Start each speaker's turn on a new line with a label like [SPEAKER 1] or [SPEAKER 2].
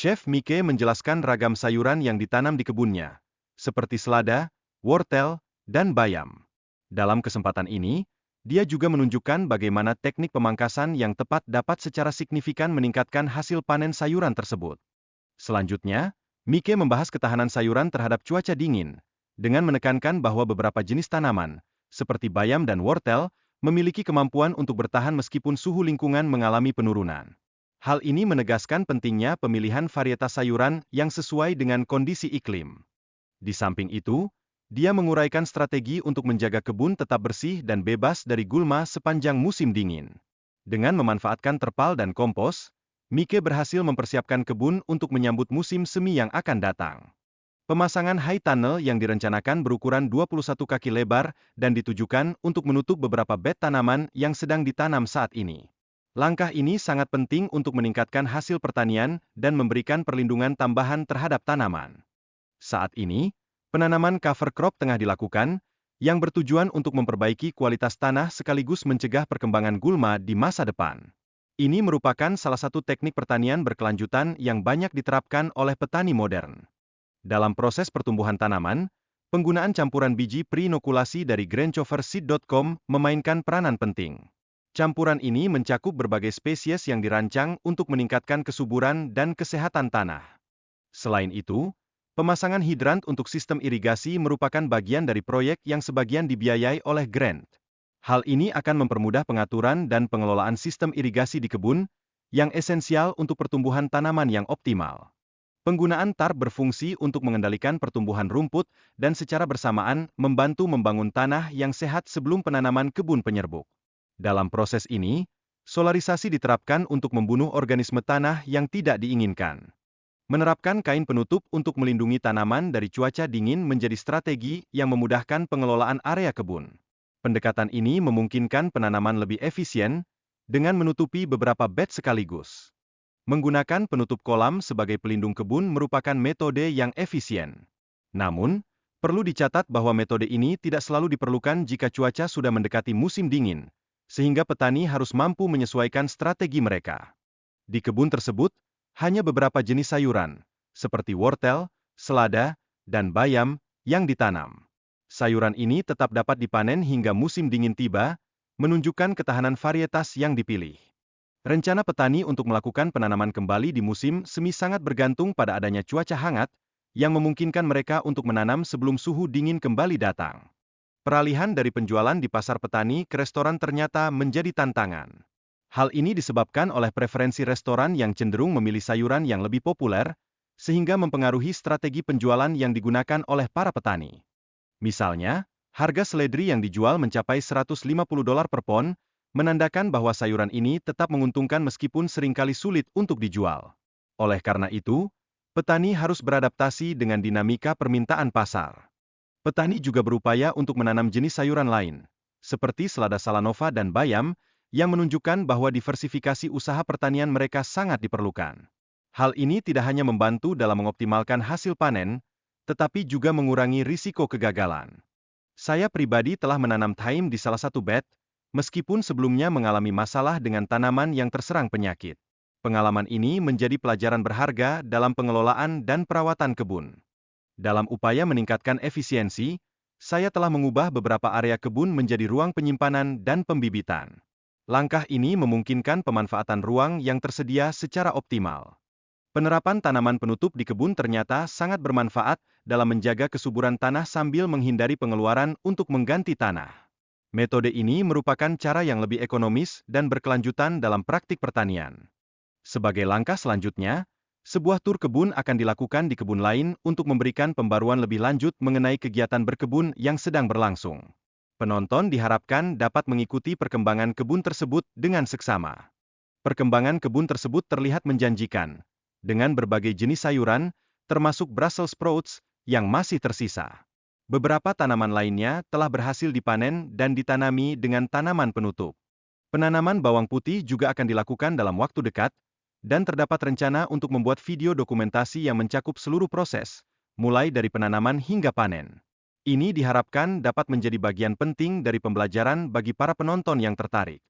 [SPEAKER 1] Chef Mike menjelaskan ragam sayuran yang ditanam di kebunnya, seperti selada, wortel, dan bayam. Dalam kesempatan ini, dia juga menunjukkan bagaimana teknik pemangkasan yang tepat dapat secara signifikan meningkatkan hasil panen sayuran tersebut. Selanjutnya, Mike membahas ketahanan sayuran terhadap cuaca dingin, dengan menekankan bahwa beberapa jenis tanaman, seperti bayam dan wortel, memiliki kemampuan untuk bertahan meskipun suhu lingkungan mengalami penurunan. Hal ini menegaskan pentingnya pemilihan varietas sayuran yang sesuai dengan kondisi iklim. Di samping itu, dia menguraikan strategi untuk menjaga kebun tetap bersih dan bebas dari gulma sepanjang musim dingin. Dengan memanfaatkan terpal dan kompos, Mike berhasil mempersiapkan kebun untuk menyambut musim semi yang akan datang. Pemasangan high tunnel yang direncanakan berukuran 21 kaki lebar dan ditujukan untuk menutup beberapa bed tanaman yang sedang ditanam saat ini. Langkah ini sangat penting untuk meningkatkan hasil pertanian dan memberikan perlindungan tambahan terhadap tanaman. Saat ini, penanaman cover crop tengah dilakukan, yang bertujuan untuk memperbaiki kualitas tanah sekaligus mencegah perkembangan gulma di masa depan. Ini merupakan salah satu teknik pertanian berkelanjutan yang banyak diterapkan oleh petani modern. Dalam proses pertumbuhan tanaman, penggunaan campuran biji pre-inokulasi dari graincoverseed.com memainkan peranan penting. Campuran ini mencakup berbagai spesies yang dirancang untuk meningkatkan kesuburan dan kesehatan tanah. Selain itu, pemasangan hidrant untuk sistem irigasi merupakan bagian dari proyek yang sebagian dibiayai oleh Grant. Hal ini akan mempermudah pengaturan dan pengelolaan sistem irigasi di kebun, yang esensial untuk pertumbuhan tanaman yang optimal. Penggunaan tarp berfungsi untuk mengendalikan pertumbuhan rumput dan secara bersamaan membantu membangun tanah yang sehat sebelum penanaman kebun penyerbuk. Dalam proses ini, solarisasi diterapkan untuk membunuh organisme tanah yang tidak diinginkan. Menerapkan kain penutup untuk melindungi tanaman dari cuaca dingin menjadi strategi yang memudahkan pengelolaan area kebun. Pendekatan ini memungkinkan penanaman lebih efisien, dengan menutupi beberapa bed sekaligus. Menggunakan penutup kolam sebagai pelindung kebun merupakan metode yang efisien. Namun, perlu dicatat bahwa metode ini tidak selalu diperlukan jika cuaca sudah mendekati musim dingin, sehingga petani harus mampu menyesuaikan strategi mereka. Di kebun tersebut, hanya beberapa jenis sayuran, seperti wortel, selada, dan bayam, yang ditanam. Sayuran ini tetap dapat dipanen hingga musim dingin tiba, menunjukkan ketahanan varietas yang dipilih. Rencana petani untuk melakukan penanaman kembali di musim semi sangat bergantung pada adanya cuaca hangat, yang memungkinkan mereka untuk menanam sebelum suhu dingin kembali datang. Peralihan dari penjualan di pasar petani ke restoran ternyata menjadi tantangan. Hal ini disebabkan oleh preferensi restoran yang cenderung memilih sayuran yang lebih populer, sehingga mempengaruhi strategi penjualan yang digunakan oleh para petani. Misalnya, harga seledri yang dijual mencapai $150 per pon, menandakan bahwa sayuran ini tetap menguntungkan meskipun seringkali sulit untuk dijual. Oleh karena itu, petani harus beradaptasi dengan dinamika permintaan pasar. Petani juga berupaya untuk menanam jenis sayuran lain, seperti selada salanova dan bayam, yang menunjukkan bahwa diversifikasi usaha pertanian mereka sangat diperlukan. Hal ini tidak hanya membantu dalam mengoptimalkan hasil panen, tetapi juga mengurangi risiko kegagalan. Saya pribadi telah menanam thyme di salah satu bed, meskipun sebelumnya mengalami masalah dengan tanaman yang terserang penyakit. Pengalaman ini menjadi pelajaran berharga dalam pengelolaan dan perawatan kebun. Dalam upaya meningkatkan efisiensi, saya telah mengubah beberapa area kebun menjadi ruang penyimpanan dan pembibitan. Langkah ini memungkinkan pemanfaatan ruang yang tersedia secara optimal. Penerapan tanaman penutup di kebun ternyata sangat bermanfaat dalam menjaga kesuburan tanah sambil menghindari pengeluaran untuk mengganti tanah. Metode ini merupakan cara yang lebih ekonomis dan berkelanjutan dalam praktik pertanian. Sebagai langkah selanjutnya, sebuah tur kebun akan dilakukan di kebun lain untuk memberikan pembaruan lebih lanjut mengenai kegiatan berkebun yang sedang berlangsung. Penonton diharapkan dapat mengikuti perkembangan kebun tersebut dengan seksama. Perkembangan kebun tersebut terlihat menjanjikan, dengan berbagai jenis sayuran, termasuk Brussels sprouts, yang masih tersisa. Beberapa tanaman lainnya telah berhasil dipanen dan ditanami dengan tanaman penutup. Penanaman bawang putih juga akan dilakukan dalam waktu dekat, dan terdapat rencana untuk membuat video dokumentasi yang mencakup seluruh proses, mulai dari penanaman hingga panen. Ini diharapkan dapat menjadi bagian penting dari pembelajaran bagi para penonton yang tertarik.